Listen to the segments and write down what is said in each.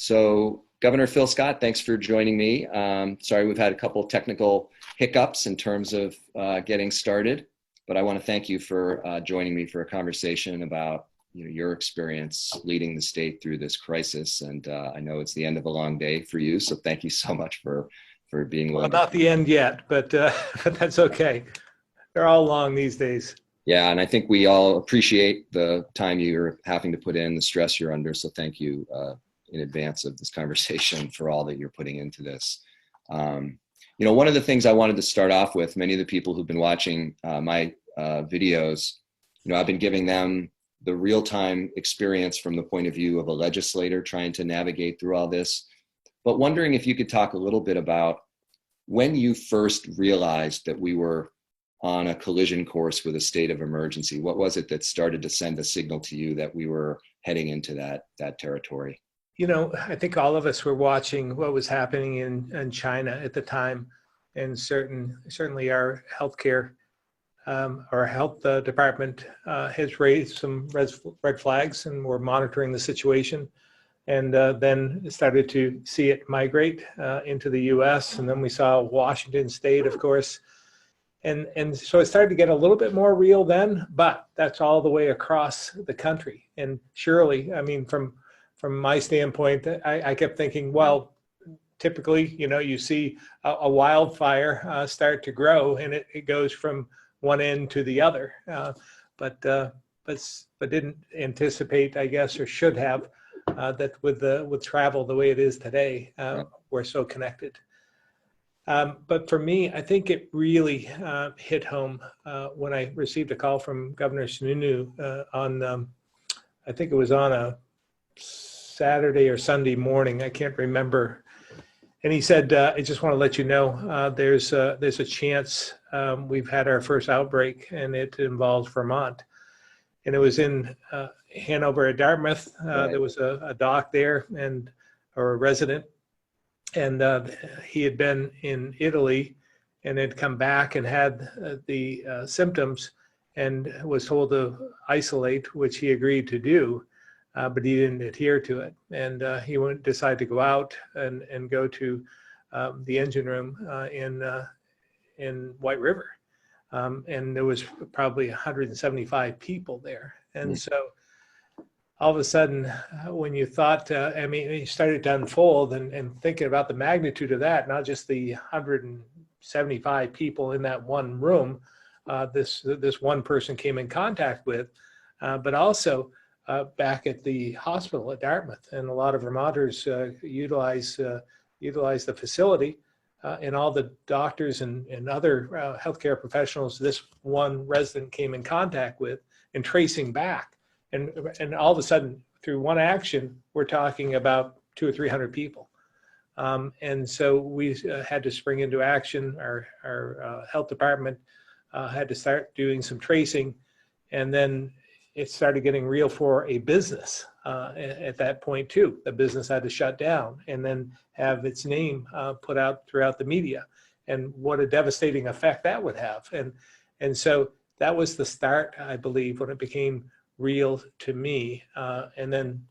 So Governor Phil Scott, thanks for joining me. Sorry, we've had a couple of technical hiccups in terms of getting started, but I want to thank you for joining me for a conversation about your experience leading the state through this crisis. And I know it's the end of a long day for you, so thank you so much for being willing. Well, not the end yet, but that's okay. They're all long these days. Yeah, and I think we all appreciate the time you're having to put in, the stress you're under. So thank you in advance of this conversation for all that you're putting into this. One of the things I wanted to start off with, many of the people who've been watching my videos, I've been giving them the real-time experience from the point of view of a legislator trying to navigate through all this, but wondering if you could talk a little bit about when you first realized that we were on a collision course with a state of emergency. What was it that started to send a signal to you that we were heading into that territory? I think all of us were watching what was happening in China at the time, and certainly our healthcare, our health department has raised some red flags, and we're monitoring the situation. And then started to see it migrate into the U.S. And then we saw Washington State, of course. And so it started to get a little bit more real then, but that's all the way across the country. And surely, I mean, from my standpoint, I kept thinking, well, typically, you see a wildfire start to grow, and it goes from one end to the other, but didn't anticipate, I guess, or should have, that with travel the way it is today, we're so connected. But for me, I think it really hit home when I received a call from Governor Sununu on, I think it was on a Saturday or Sunday morning, I can't remember. And he said, I just want to let you know, there's a chance we've had our first outbreak, and it involves Vermont. And it was in Hanover at Dartmouth. Right. There was a doc there or a resident. And he had been in Italy and had come back and had the symptoms and was told to isolate, which he agreed to do, but he didn't adhere to it. And he decided to go out and go to the engine room in White River. And there was probably 175 people there. And so all of a sudden, when you thought, it started to unfold and thinking about the magnitude of that, not just the 175 people in that one room, this one person came in contact with, but also back at the hospital at Dartmouth. And a lot of Vermonters utilize the facility, and all the doctors and other healthcare professionals this one resident came in contact with, and tracing back. And all of a sudden, through one action, we're talking about 200 or 300 people. And so we had to spring into action. Our health department had to start doing some tracing. And then it started getting real for a business at that point, too. The business had to shut down and then have its name put out throughout the media. And what a devastating effect that would have. And so that was the start, I believe, when it became real to me, and then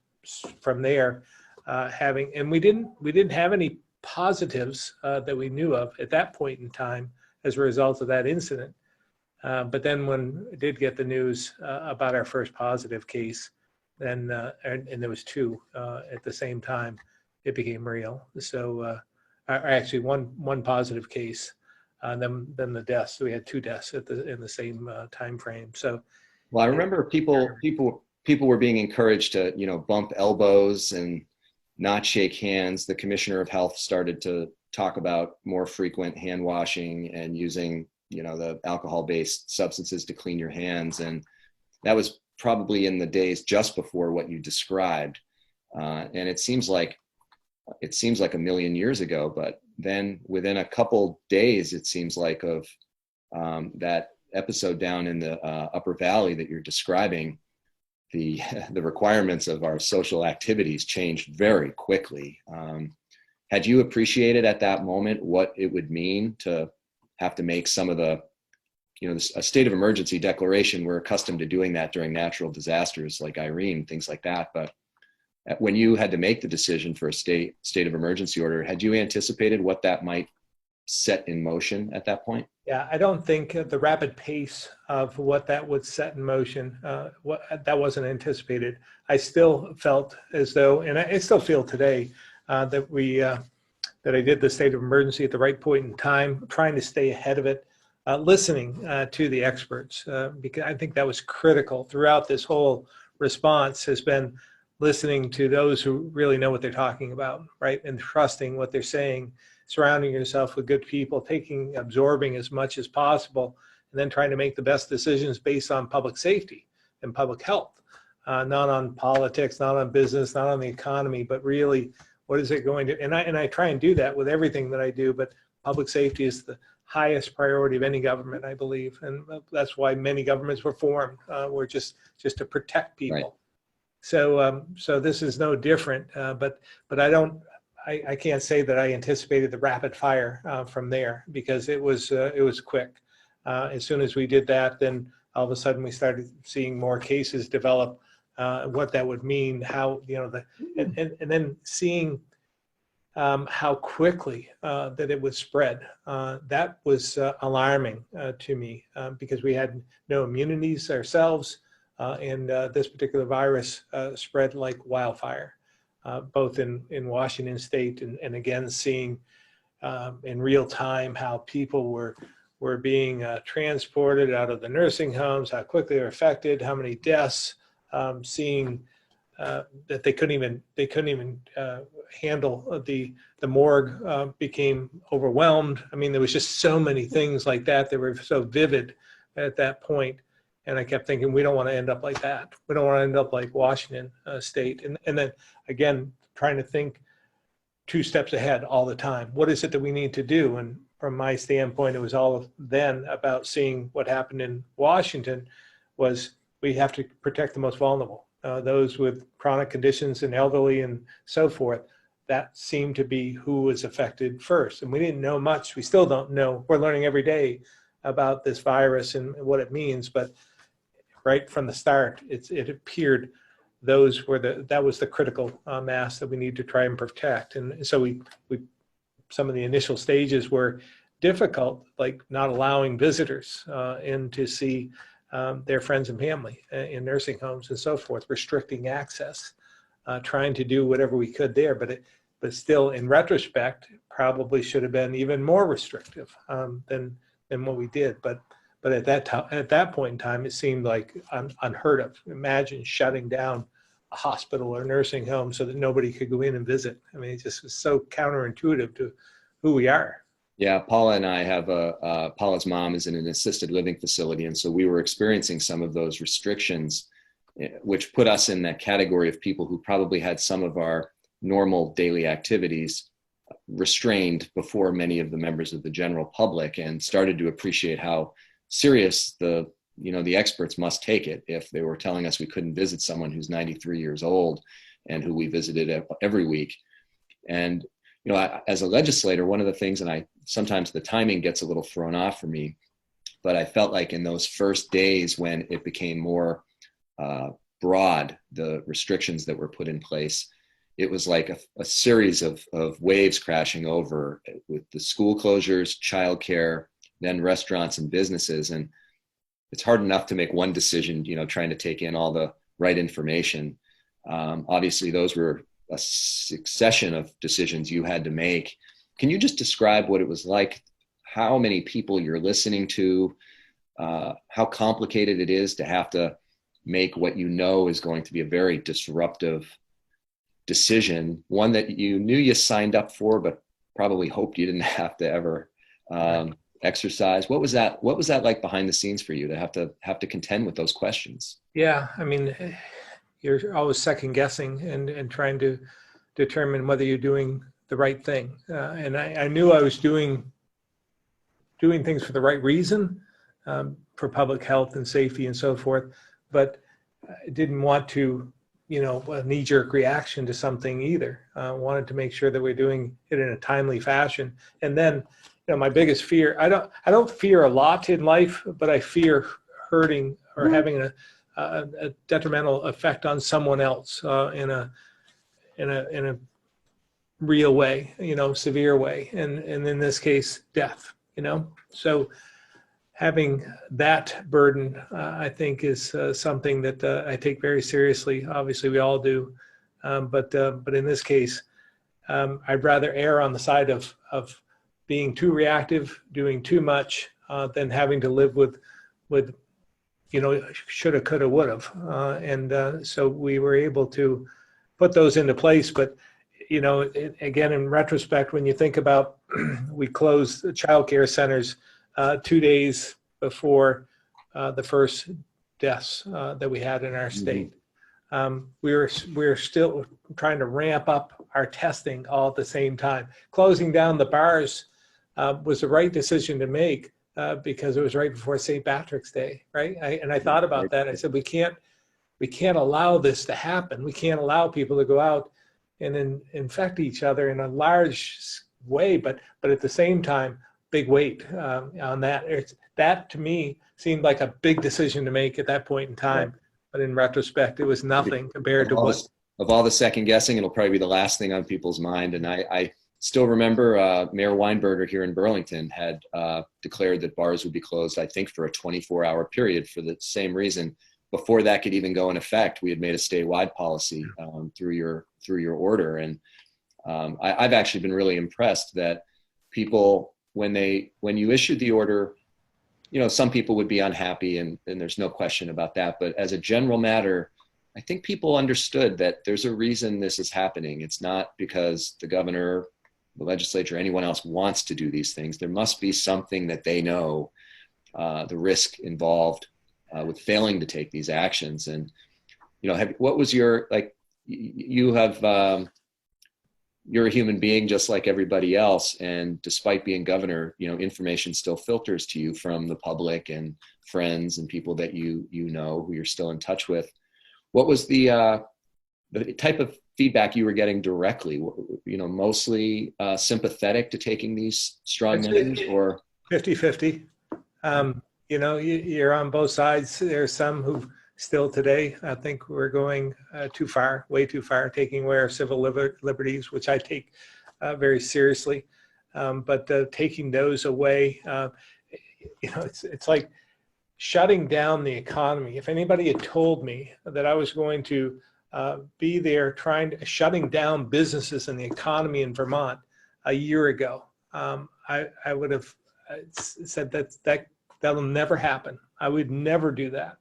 from there, and we didn't have any positives that we knew of at that point in time as a result of that incident. But then when we did get the news about our first positive case, then and there was two at the same time, it became real. So actually one positive case, then the deaths. So we had two deaths in the same time frame. So. Well, I remember people were being encouraged to, bump elbows and not shake hands. The Commissioner of Health started to talk about more frequent hand washing and using, the alcohol-based substances to clean your hands. And that was probably in the days just before what you described. And it seems like a million years ago, but then within a couple days, it seems like of that episode down in the Upper Valley that you're describing, the requirements of our social activities changed very quickly. Had you appreciated at that moment what it would mean to have to make some of the, a state of emergency declaration? We're accustomed to doing that during natural disasters like Irene, things like that. But when you had to make the decision for a state of emergency order, had you anticipated what that might set in motion at that point? Yeah, I don't think the rapid pace of what that would set in motion, that wasn't anticipated. I still felt as though, and I still feel today, that I did the state of emergency at the right point in time, trying to stay ahead of it, listening to the experts, because I think that was critical throughout this whole response, has been listening to those who really know what they're talking about, right? And trusting what they're saying, surrounding yourself with good people, absorbing as much as possible, and then trying to make the best decisions based on public safety and public health, not on politics, not on business, not on the economy, but really what is it going to, and I try and do that with everything that I do, but public safety is the highest priority of any government, I believe. And that's why many governments were formed, were just to protect people. Right. So this is no different, but I can't say that I anticipated the rapid fire from there, because it was quick. As soon as we did that, then all of a sudden we started seeing more cases develop, what that would mean, how, and then seeing how quickly that it would spread. That was alarming to me, because we had no immunities ourselves, and this particular virus spread like wildfire, both in Washington State, and again seeing in real time how people were being transported out of the nursing homes, how quickly they were affected, how many deaths, seeing that they couldn't even handle the morgue, became overwhelmed. I mean, there was just so many things like that that were so vivid at that point. And I kept thinking, we don't want to end up like that. We don't want to end up like Washington State. And then again, trying to think 2 steps ahead all the time. What is it that we need to do? And from my standpoint, it was all then about seeing what happened in Washington. Was we have to protect the most vulnerable, those with chronic conditions and elderly and so forth. That seemed to be who was affected first. And we didn't know much. We still don't know. We're learning every day about this virus and what it means. But right from the start, it appeared that was the critical mass that we need to try and protect. And so we some of the initial stages were difficult, like not allowing visitors in to see their friends and family in nursing homes and so forth, restricting access, trying to do whatever we could there. But still, in retrospect, probably should have been even more restrictive than what we did. But at that point in time, it seemed like unheard of. Imagine shutting down a hospital or nursing home so that nobody could go in and visit. I mean, it just was so counterintuitive to who we are. Yeah, Paula and I have Paula's mom is in an assisted living facility. And so we were experiencing some of those restrictions, which put us in that category of people who probably had some of our normal daily activities restrained before many of the members of the general public, and started to appreciate how serious the experts must take it if they were telling us we couldn't visit someone who's 93 years old and who we visited every week. And as a legislator, one of the things, and sometimes the timing gets a little thrown off for me, but I felt like in those first days when it became more broad, the restrictions that were put in place, it was like a series of waves crashing over, with the school closures, childcare, then restaurants and businesses. And it's hard enough to make one decision, trying to take in all the right information. Obviously, those were a succession of decisions you had to make. Can you just describe what it was like, how many people you're listening to, how complicated it is to have to make what is going to be a very disruptive decision, one that you knew you signed up for, but probably hoped you didn't have to ever exercise? What was that like behind the scenes for you to have to contend with those questions? Yeah, I mean, you're always second guessing and trying to determine whether you're doing the right thing. And I knew I was doing things for the right reason, for public health and safety and so forth, but I didn't want to, a knee-jerk reaction to something either. Wanted to make sure that we're doing it in a timely fashion. And then, my biggest fear, I don't fear a lot in life, but I fear hurting or having a detrimental effect on someone else in a in a real way, severe way, and in this case, death. So having that burden, I think, is something that I take very seriously. Obviously, we all do, but in this case, I'd rather err on the side of being too reactive, doing too much, than having to live with shoulda, coulda, woulda. So we were able to put those into place. But again, in retrospect, when you think about, we closed the child care centers 2 days before the first deaths that we had in our state. We were still trying to ramp up our testing all at the same time. Closing down the bars was the right decision to make because it was right before St. Patrick's Day, right? And I thought about that. I said, we can't allow this to happen. We can't allow people to go out and infect each other in a large way, but at the same time, big weight on that. That to me seemed like a big decision to make at that point in time. Right. But in retrospect, it was nothing compared to what. Of all the second guessing, it'll probably be the last thing on people's mind. And I still remember Mayor Weinberger here in Burlington had declared that bars would be closed, I think, for a 24-hour period for the same reason. Before that could even go in effect, we had made a statewide policy through your order. And I've actually been really impressed that people, when you issued the order, some people would be unhappy, and there's no question about that. But as a general matter, I think people understood that there's a reason this is happening. It's not because the governor, the legislature, anyone else wants to do these things. There must be something that they know, the risk involved with failing to take these actions. And, what was your, you're a human being just like everybody else. And despite being governor, information still filters to you from the public and friends and people that who you're still in touch with. What was the type of feedback you were getting directly? Mostly sympathetic to taking these strong measures, or 50-50. You're on both sides. There's some who still today, I think we're going too far, way too far, taking away our civil liberties, which I take very seriously. But taking those away, it's like shutting down the economy. If anybody had told me that I was going to be there shutting down businesses and the economy in Vermont a year ago, I would have said that'll never happen. I would never do that.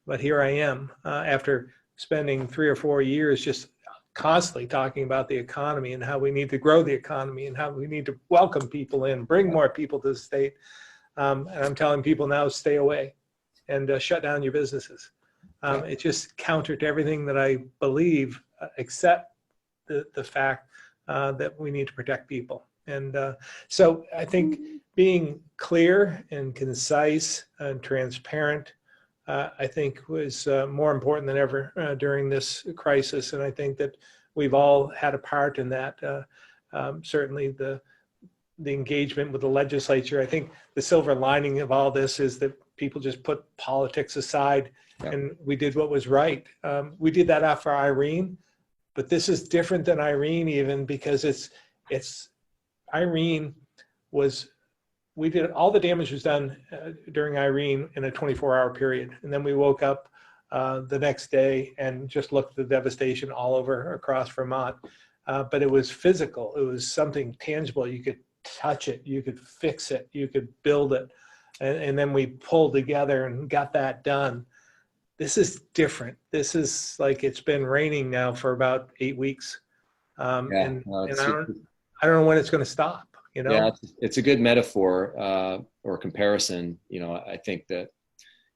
But here I am after spending 3 or 4 years just constantly talking about the economy and how we need to grow the economy and how we need to welcome people in, bring more people to the state. And I'm telling people now, stay away and shut down your businesses. It's just counter to everything that I believe, except the fact that we need to protect people. And so I think being clear and concise and transparent, I think was more important than ever during this crisis. And I think that we've all had a part in that. Certainly the engagement with the legislature. I think the silver lining of all this is that people just put politics aside, and we did what was right. We did that after Irene, but this is different than Irene even because it's Irene was, we did, all the damage was done during Irene in a 24-hour period. And then we woke up the next day and just looked at the devastation all over across Vermont. But it was physical. It was something tangible. You could touch it. You could fix it. You could build it. And then we pulled together and got that done. This is different. This is like, it's been raining now for about 8 weeks. And I don't know when it's going to stop. Yeah, it's a good metaphor or comparison. I think that,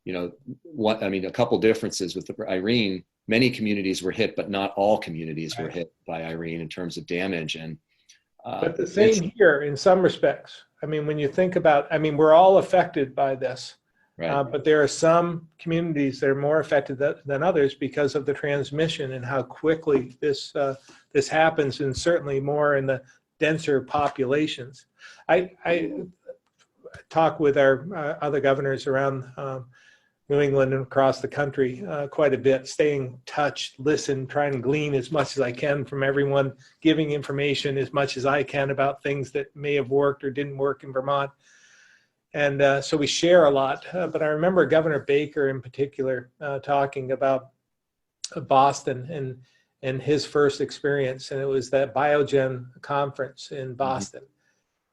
a couple differences with Irene. Many communities were hit, but not all communities were hit by Irene in terms of damage. And but the same here in some respects. When you think about, we're all affected by this, but there are some communities that are more affected than others because of the transmission and how quickly this happens, and certainly more in the denser populations. I talk with our other governors around New England and across the country quite a bit, staying in touch, listen, try and glean as much as I can from everyone, giving information as much as I can about things that may have worked or didn't work in Vermont. And so we share a lot. But I remember Governor Baker in particular talking about Boston and his first experience. And it was that Biogen conference in Boston.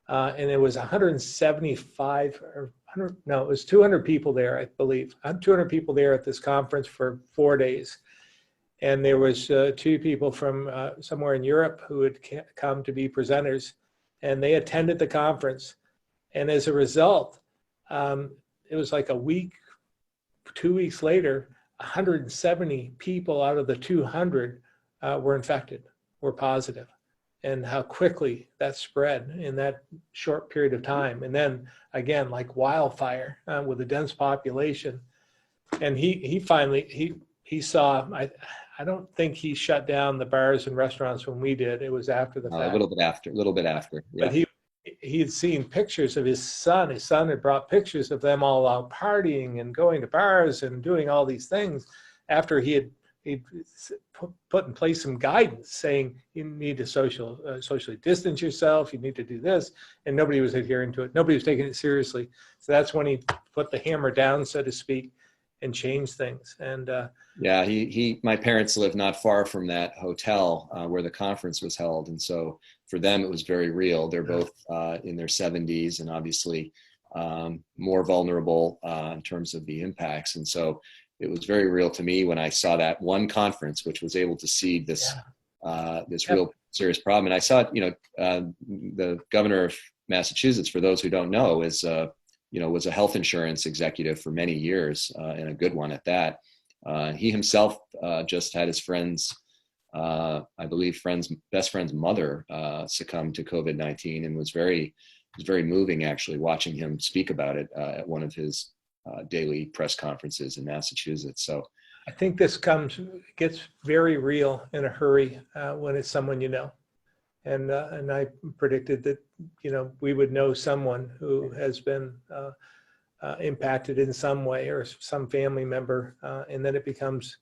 And it was 175 or 100, no, it was 200 people there, I believe. 200 people there at this conference for 4 days. And there was 2 people from somewhere in Europe who had come to be presenters, and they attended the conference. And as a result, it was like a week, 2 weeks later, 170 people out of the 200 were infected, were positive. And how quickly that spread in that short period of time. And then again, like wildfire with a dense population. And he finally saw, I don't think he shut down the bars and restaurants when we did. It was after the fact. A little bit after. Yeah. But he had seen pictures of his son. His son had brought pictures of them all out partying and going to bars and doing all these things after he put in place some guidance saying you need to socially distance yourself, you need to do this, and nobody was adhering to it. Nobody was taking it seriously. So that's when he put the hammer down, so to speak, and changed things. And yeah, my parents lived not far from that hotel where the conference was held, and so for them it was very real. They're both in their 70s and obviously more vulnerable in terms of the impacts, and so it was very real to me when I saw that one conference, which was able to see this real serious problem. And I saw it, the governor of Massachusetts, for those who don't know, was a health insurance executive for many years and a good one at that. He himself just had his best friend's mother succumb to COVID-19, and it was very moving actually watching him speak about it at one of his daily press conferences in Massachusetts. So I think this gets very real in a hurry when it's someone you know. And I predicted that, we would know someone who has been impacted in some way or some family member, and then it becomes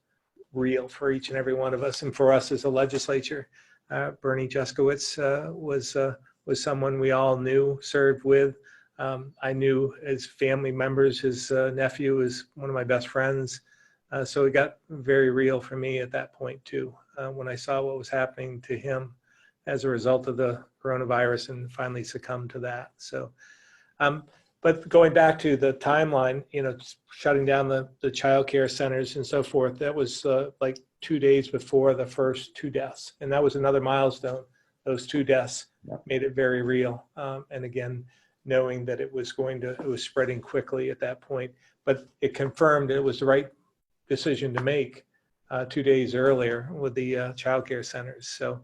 real for each and every one of us. And for us as a legislature, Bernie Juskowitz was someone we all knew, served with. I knew his family members. His nephew is one of my best friends. So it got very real for me at that point too, when I saw what was happening to him as a result of the coronavirus and finally succumbed to that. So, but going back to the timeline, shutting down the child care centers and so forth, that was like 2 days before the first 2 deaths. And that was another milestone. Those 2 deaths made it very real. And again, knowing that it was spreading quickly at that point, but it confirmed it was the right decision to make 2 days earlier with the childcare centers. So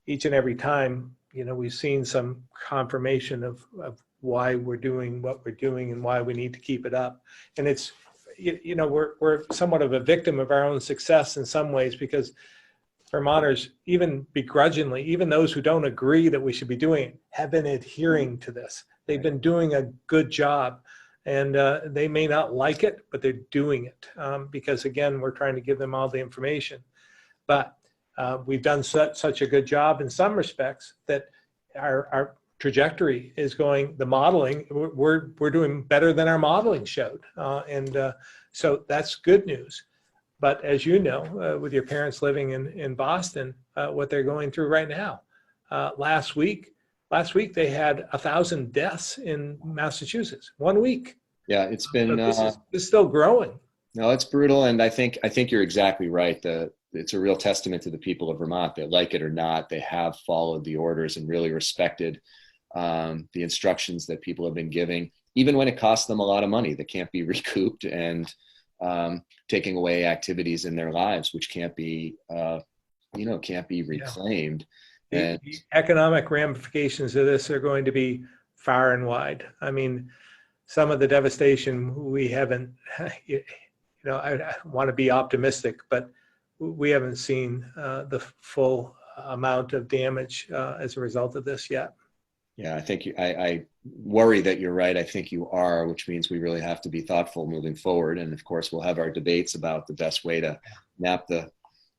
each and every time, we've seen some confirmation of why we're doing what we're doing and why we need to keep it up. And it's, we're somewhat of a victim of our own success in some ways, because Vermonters, even begrudgingly, even those who don't agree that we should be doing it, have been adhering to this. They've been doing a good job, and they may not like it, but they're doing it because, again, we're trying to give them all the information. But we've done such a good job in some respects that our trajectory is going, the modeling, we're doing better than our modeling showed. So that's good news. But as you know, with your parents living in Boston, what they're going through right now, last week they had 1,000 deaths in Massachusetts, 1 week. Yeah, it's been. So this is still growing. No, it's brutal, and I think you're exactly right. It's a real testament to the people of Vermont that, like it or not, they have followed the orders and really respected the instructions that people have been giving, even when it costs them a lot of money that can't be recouped, and taking away activities in their lives which can't be reclaimed. And the economic ramifications of this are going to be far and wide. I mean, some of the devastation we haven't, I want to be optimistic, but we haven't seen the full amount of damage as a result of this yet. Yeah, I think I worry that you're right. I think you are, which means we really have to be thoughtful moving forward. And of course, we'll have our debates about the best way to map the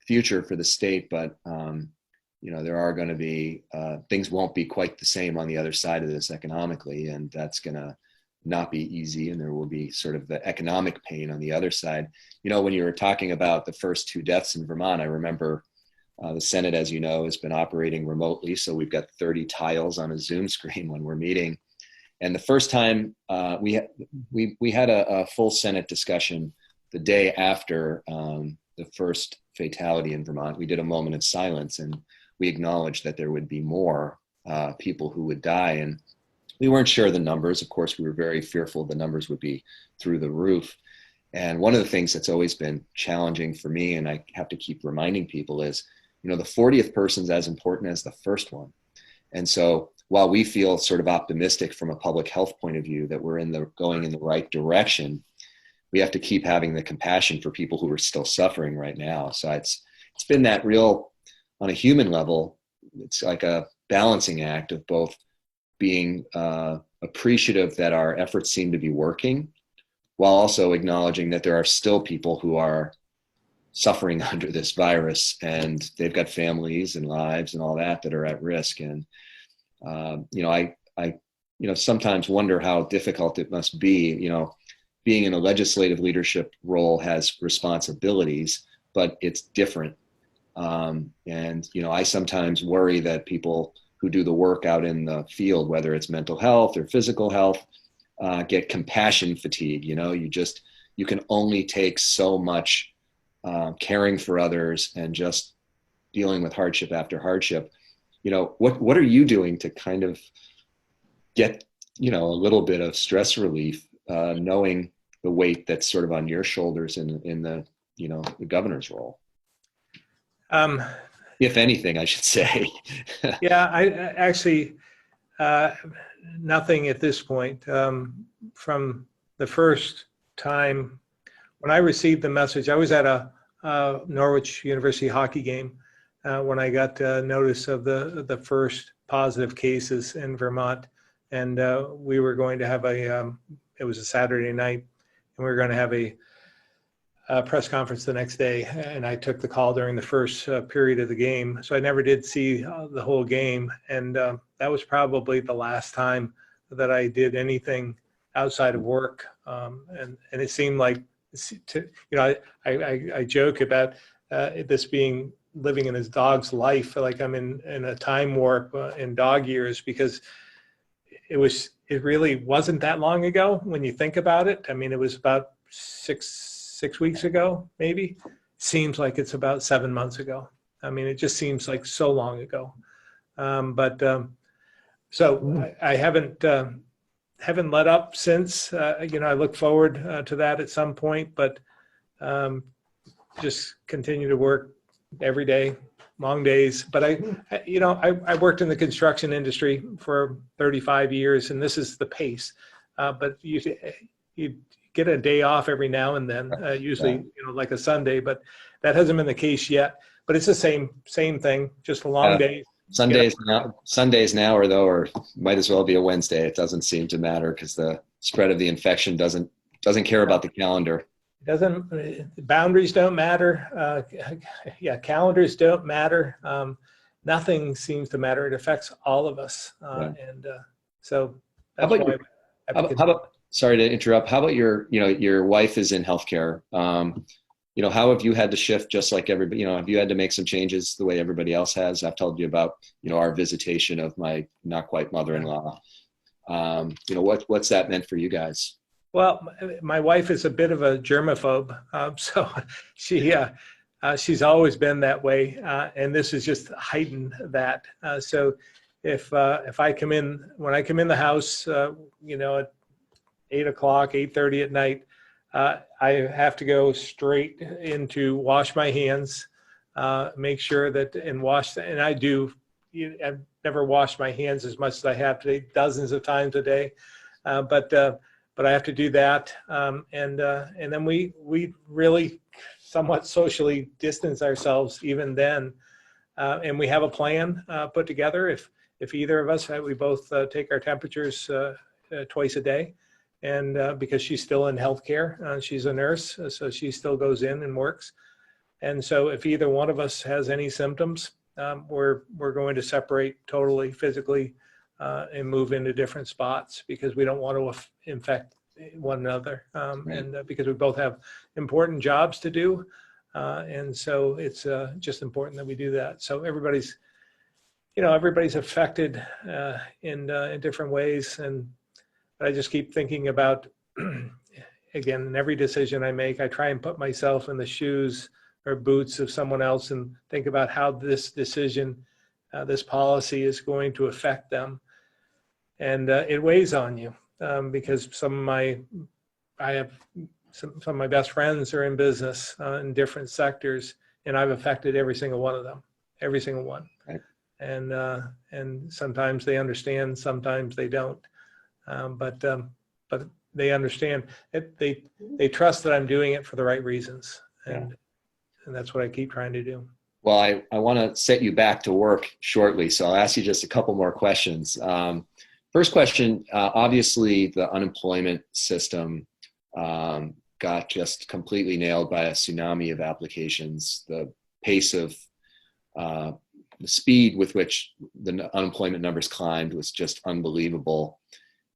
future for the state. But there are going to be things won't be quite the same on the other side of this economically, and that's going to not be easy. And there will be sort of the economic pain on the other side. When you were talking about the first 2 deaths in Vermont, I remember. The Senate, as you know, has been operating remotely, so we've got 30 tiles on a Zoom screen when we're meeting. And the first time we had a full Senate discussion the day after the first fatality in Vermont. We did a moment of silence, and we acknowledged that there would be more people who would die. And we weren't sure of the numbers. Of course, we were very fearful the numbers would be through the roof. And one of the things that's always been challenging for me, and I have to keep reminding people, is the 40th person's as important as the first one. And so while we feel sort of optimistic from a public health point of view that we're going in the right direction, we have to keep having the compassion for people who are still suffering right now. So it's been that real, on a human level, it's like a balancing act of both being appreciative that our efforts seem to be working, while also acknowledging that there are still people who are suffering under this virus, and they've got families and lives and all that are at risk. And I sometimes wonder how difficult it must be. Being in a legislative leadership role has responsibilities, but it's different. I sometimes worry that people who do the work out in the field, whether it's mental health or physical health, get compassion fatigue. You can only take so much caring for others and just dealing with hardship after hardship. What are you doing to kind of get, a little bit of stress relief, knowing the weight that's sort of on your shoulders in the governor's role? If anything, I should say. Yeah, I actually, nothing at this point. From the first time when I received the message, I was at a Norwich University hockey game when I got notice of the first positive cases in Vermont, and we were going to have it was a Saturday night, and we were going to have a press conference the next day, and I took the call during the first period of the game, so I never did see the whole game, and that was probably the last time that I did anything outside of work, and it seemed like, I joke about this being living in his dog's life, like I'm in a time warp in dog years, because it really wasn't that long ago when you think about it. I mean, it was about six weeks ago, maybe. Seems like it's about 7 months ago. I mean, it just seems like so long ago. So I haven't let up since. I look forward to that at some point, but just continue to work every day, long days. But I worked in the construction industry for 35 years, and this is the pace. But you get a day off every now and then, usually like a Sunday, but that hasn't been the case yet. But it's the same thing, just a long day. Sundays now, or might as well be a Wednesday. It doesn't seem to matter because the spread of the infection doesn't care about the calendar. Boundaries don't matter. Calendars don't matter. Nothing seems to matter. It affects all of us. And so that's how about, sorry to interrupt. How about your wife is in healthcare. How have you had to shift just like everybody, have you had to make some changes the way everybody else has? I've told you about, our visitation of my not quite mother-in-law. What's that meant for you guys? Well, my wife is a bit of a germaphobe. So she's always been that way. And this has just heightened that. So if I come in, when I come in the house, at 8 o'clock, 8:30 at night, I have to go straight into wash my hands, make sure that, and I do. I've never washed my hands as much as I have today, dozens of times a day, but I have to do that, and then we really somewhat socially distance ourselves even then, and we have a plan put together. If if either of us, we both take our temperatures twice a day. And because she's still in healthcare, she's a nurse, so she still goes in and works. And so if either one of us has any symptoms, we're going to separate totally physically and move into different spots because we don't want to infect one another. And because we both have important jobs to do. And so it's just important that we do that. So everybody's affected in different ways. And I just keep thinking about, again, in every decision I make, I try and put myself in the shoes or boots of someone else and think about how this decision, this policy is going to affect them. And it weighs on you because some of my best friends are in business in different sectors, and I've affected every single one of them, every single one. Right. And sometimes they understand, sometimes they don't. But they understand it. They trust that I'm doing it for the right reasons. And that's what I keep trying to do. Well, I want to set you back to work shortly, so I'll ask you just a couple more questions. First question, obviously the unemployment system got just completely nailed by a tsunami of applications. The pace of the speed with which the unemployment numbers climbed was just unbelievable.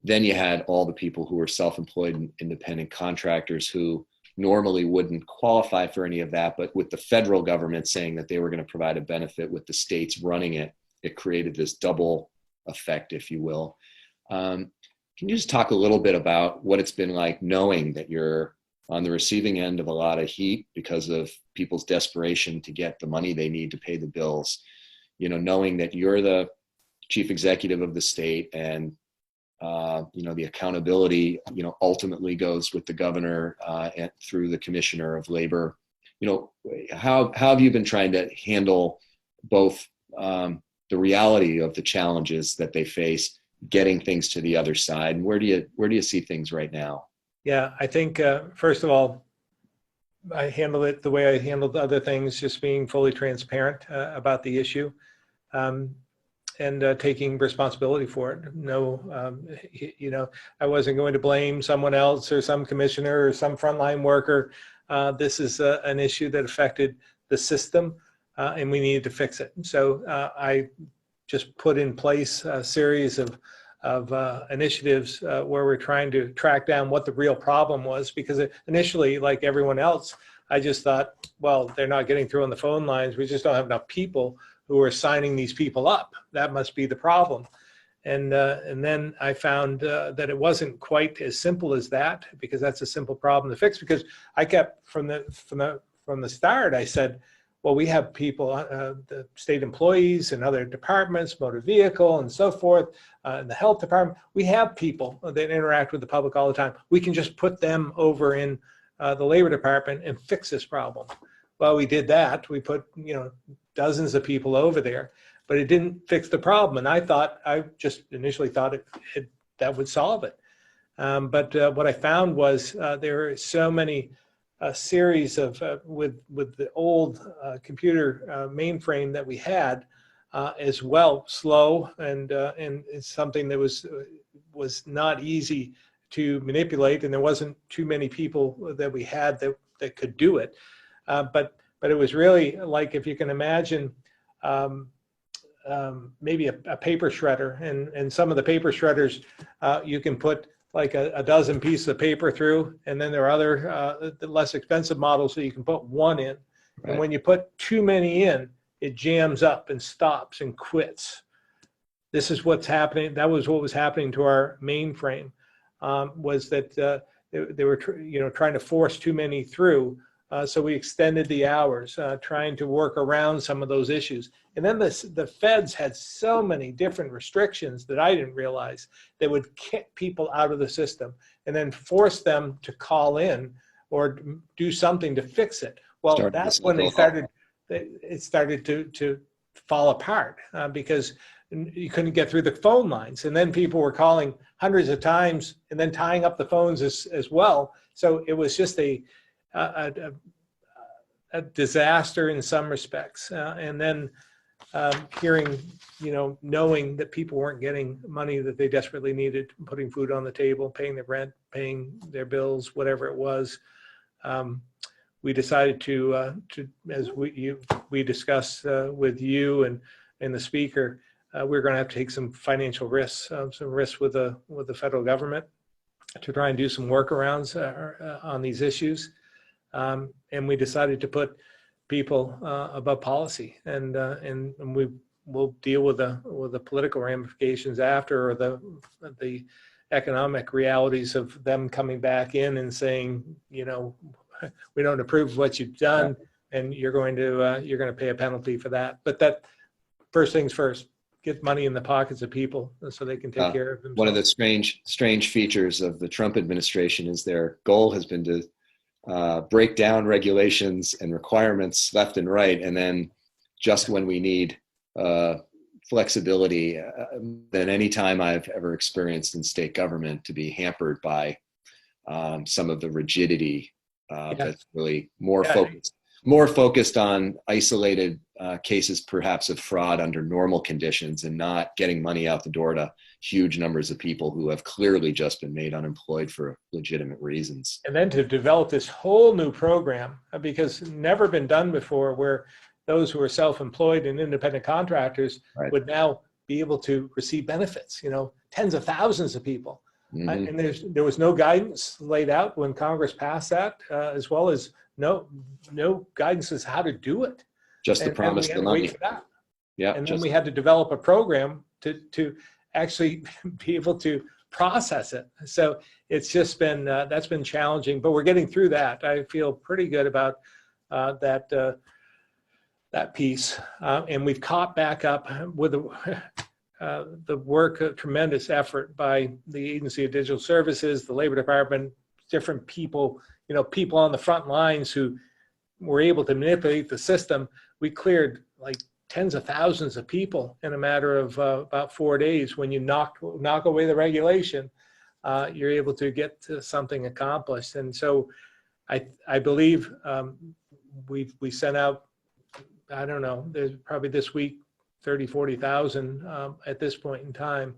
Then you had all the people who were self-employed and independent contractors who normally wouldn't qualify for any of that, but with the federal government saying that they were going to provide a benefit with the states running it, it created this double effect, if you will. Can you just talk a little bit about what it's been like knowing that you're on the receiving end of a lot of heat because of people's desperation to get the money they need to pay the bills, knowing that you're the chief executive of the state and the accountability, ultimately goes with the governor and through the commissioner of labor. How have you been trying to handle both the reality of the challenges that they face, getting things to the other side, and where do you see things right now? Yeah, I think first of all, I handle it the way I handled other things, just being fully transparent about the issue. And taking responsibility for it. No, I wasn't going to blame someone else or some commissioner or some frontline worker. This is an issue that affected the system, and we needed to fix it. So I just put in place a series of initiatives where we're trying to track down what the real problem was, because initially, like everyone else, I just thought, well, they're not getting through on the phone lines. We just don't have enough people who are signing these people up. That must be the problem. And then I found that it wasn't quite as simple as that, because that's a simple problem to fix. Because I kept from the start, I said, well, we have people, the state employees and other departments, motor vehicle and so forth, and the health department. We have people that interact with the public all the time. We can just put them over in the labor department and fix this problem. Well, we did that. We put, dozens of people over there, but it didn't fix the problem. And I just initially thought that would solve it. But what I found was there are so many series of, with the old computer mainframe that we had as well, slow, and it's something that was not easy to manipulate, and there wasn't too many people that we had that could do it. But it was really like, if you can imagine, maybe a paper shredder, and some of the paper shredders, you can put like a dozen pieces of paper through, and then there are other less expensive models that you can put one in. Right. And when you put too many in, it jams up and stops and quits. This is what's happening. That was what was happening to our mainframe, was that they were trying to force too many through. So we extended the hours, trying to work around some of those issues. And then the feds had so many different restrictions that I didn't realize that would kick people out of the system and then force them to call in or do something to fix it. Well, that's when it started to fall apart because you couldn't get through the phone lines. And then people were calling hundreds of times and then tying up the phones as well. So it was just a disaster in some respects. And then hearing, knowing that people weren't getting money that they desperately needed, putting food on the table, paying their rent, paying their bills, whatever it was. We decided to as we discussed with you and the speaker, we're going to have to take some financial risks, some risks with the federal government to try and do some workarounds on these issues. And we decided to put people above policy, and we will deal with the political ramifications after, or the economic realities of them coming back in and saying, we don't approve of what you've done, and you're going to pay a penalty for that. But that, first things first, get money in the pockets of people so they can take care of themselves. One of the strange features of the Trump administration is their goal has been to break down regulations and requirements left and right, and then just when we need flexibility than any time I've ever experienced in state government, to be hampered by some of the rigidity that's really more focused on isolated cases perhaps of fraud under normal conditions, and not getting money out the door to huge numbers of people who have clearly just been made unemployed for legitimate reasons. And then to develop this whole new program, because never been done before, where those who are self-employed and independent contractors would now be able to receive benefits, tens of thousands of people. And there was no guidance laid out when Congress passed that, as well as no guidance as how to do it. Just the promise of the money. Wait for that. Yeah. And then we had to develop a program to actually be able to process it. So it's just been, that's been challenging, but we're getting through that. I feel pretty good about that piece. And we've caught back up with the work, a tremendous effort by the Agency of Digital Services, the Labor Department, different people, people on the front lines who were able to manipulate the system. We cleared like tens of thousands of people in a matter of about 4 days. When you knock away the regulation, you're able to get to something accomplished. And so I believe we sent out, I don't know, there's probably this week 30, 40,000 at this point in time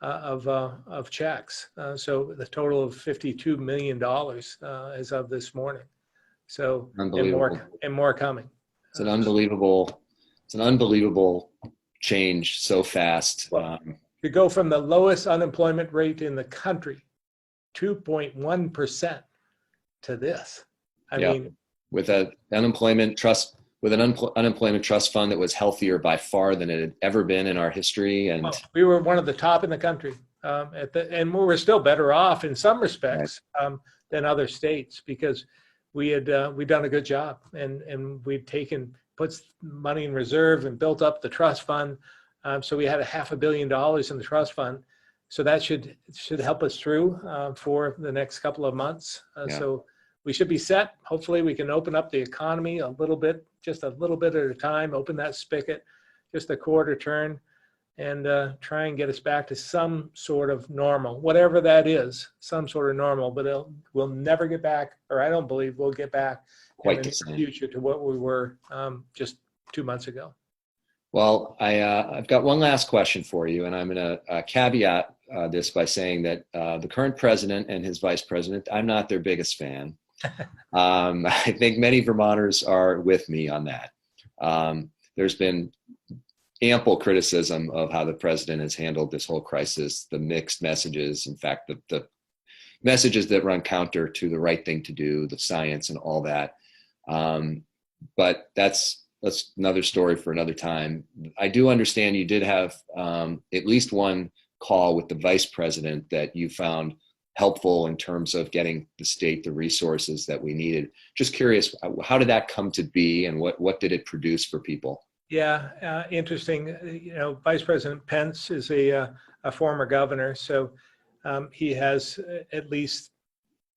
of checks. So the total of $52 million as of this morning. So and more coming. It's an unbelievable change so fast. To go from the lowest unemployment rate in the country, 2.1%, to this. I mean, with an unemployment trust fund that was healthier by far than it had ever been in our history, and we were one of the top in the country, and we were still better off in some respects than other states, because we'd done a good job, and we'd put money in reserve and built up the trust fund. So we had $500 million in the trust fund. So that should help us through for the next couple of months. So we should be set. Hopefully we can open up the economy a little bit, just a little bit at a time, open that spigot, just a quarter turn, and try and get us back to some sort of normal, whatever that is, some sort of normal. But we'll never get back, or I don't believe we'll get back in the future to what we were just 2 months ago. Well, I've got one last question for you, and I'm going to caveat this by saying that the current president and his vice president, I'm not their biggest fan. I think many Vermonters are with me on that. There's been ample criticism of how the president has handled this whole crisis, the mixed messages, in fact, the messages that run counter to the right thing to do, the science and all that. But that's another story for another time. I do understand you did have at least one call with the vice president that you found helpful in terms of getting the state the resources that we needed. Just curious, how did that come to be, and what did it produce for people? Yeah, interesting. Vice President Pence is a former governor, so he has at least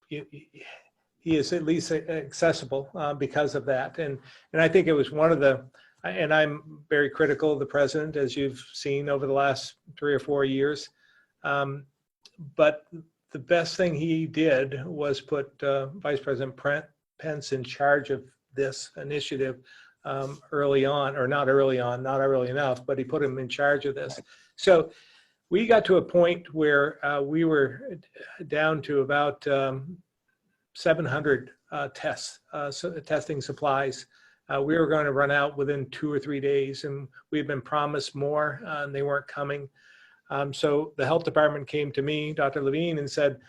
he is at least accessible because of that. And I think it was one of the, and I'm very critical of the president, as you've seen over the last 3 or 4 years. But the best thing he did was put Vice President Pence in charge of this initiative early on, or not early on, not early enough, but he put him in charge of this. So we got to a point where we were down to about 700 testing supplies. We were going to run out within 2 or 3 days, and we had been promised more, and they weren't coming. So the health department came to me, Dr. Levine, and said,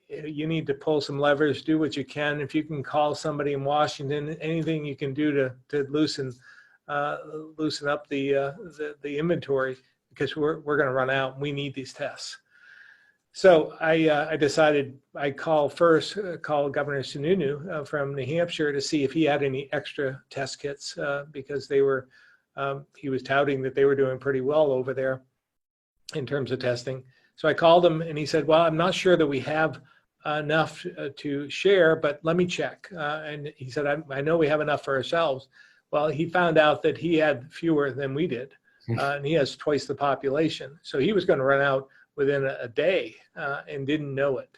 you need to pull some levers, do what you can. If you can call somebody in Washington, anything you can do to loosen up the inventory, because we're going to run out and we need these tests. So I decided I'd call Governor Sununu from New Hampshire to see if he had any extra test kits, because he was touting that they were doing pretty well over there in terms of testing. So I called him and he said, well, I'm not sure that we have enough to share, but let me check. And he said, I know we have enough for ourselves. Well, he found out that he had fewer than we did, and he has twice the population. So he was going to run out within a day and didn't know it.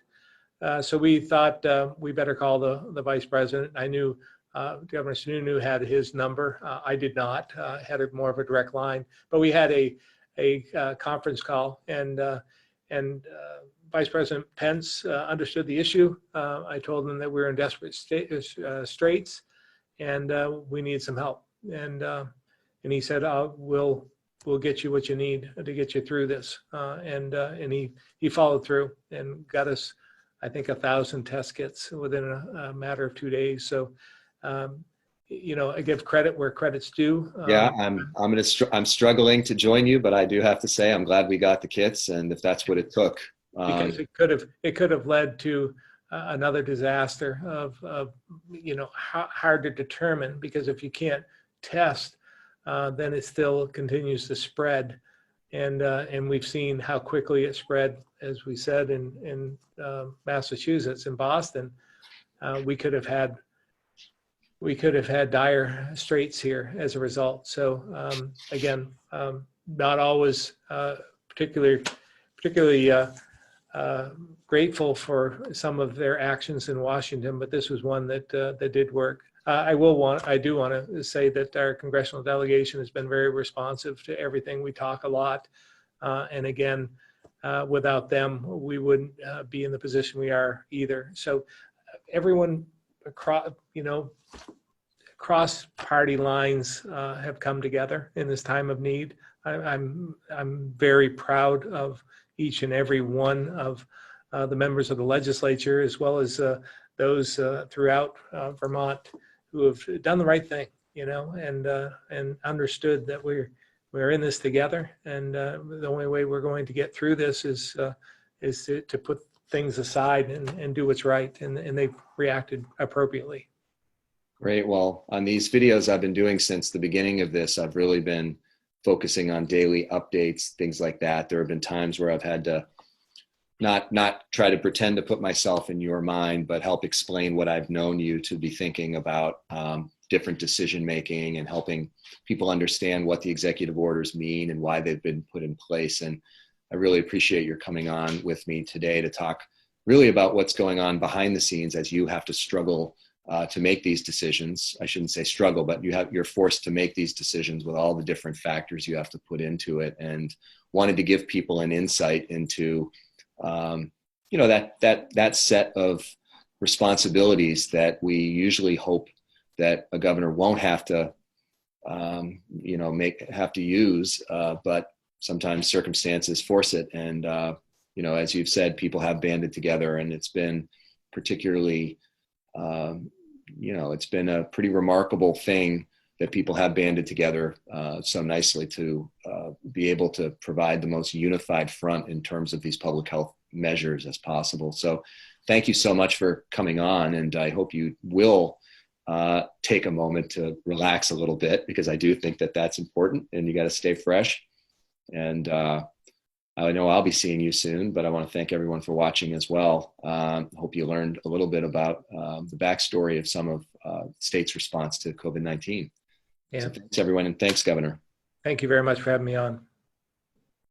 So we thought we better call the vice president. I knew Governor Sununu had his number. I did not, had more of a direct line, but we had a conference call, and Vice President Pence understood the issue. I told him that we were in desperate straits and we need some help. And he said, we'll get you what you need to get you through this. And he followed through and got us, I think, 1,000 test kits within a matter of 2 days. So, I give credit where credit's due. Yeah, I'm struggling to join you, but I do have to say I'm glad we got the kits, and if that's what it took. Because it could have led to another disaster of hard to determine, because if you can't test, then it still continues to spread, and we've seen how quickly it spread. As we said in Massachusetts, in Boston, we could have had dire straits here as a result. So again, not always particularly grateful for some of their actions in Washington, but this was one that did work. I do want to say that our congressional delegation has been very responsive to everything. We talk a lot, and again, without them, we wouldn't be in the position we are either. So everyone across party lines have come together in this time of need. I'm very proud of each and every one of the members of the legislature, as well as those throughout Vermont, who have done the right thing, and understood that we're in this together, and the only way we're going to get through this is to put things aside and do what's right, and they've reacted appropriately. Great. Well, on these videos I've been doing since the beginning of this, I've really been focusing on daily updates, things like that. There have been times where I've had to not try to pretend to put myself in your mind, but help explain what I've known you to be thinking about, different decision making, and helping people understand what the executive orders mean and why they've been put in place. And I really appreciate your coming on with me today to talk really about what's going on behind the scenes as you have to struggle to make these decisions. I shouldn't say struggle, but you're forced to make these decisions with all the different factors you have to put into it, and wanted to give people an insight into that set of responsibilities that we usually hope that a governor won't have to use, but sometimes circumstances force it. And as you've said, people have banded together, and it's been particularly it's been a pretty remarkable thing that people have banded together so nicely to be able to provide the most unified front in terms of these public health measures as possible. So thank you so much for coming on, and I hope you will take a moment to relax a little bit, because I do think that that's important, and you got to stay fresh. And I know I'll be seeing you soon, but I want to thank everyone for watching as well. Hope you learned a little bit about the backstory of some of state's response to COVID-19. Yeah. So thanks everyone, and thanks, Governor. Thank you very much for having me on.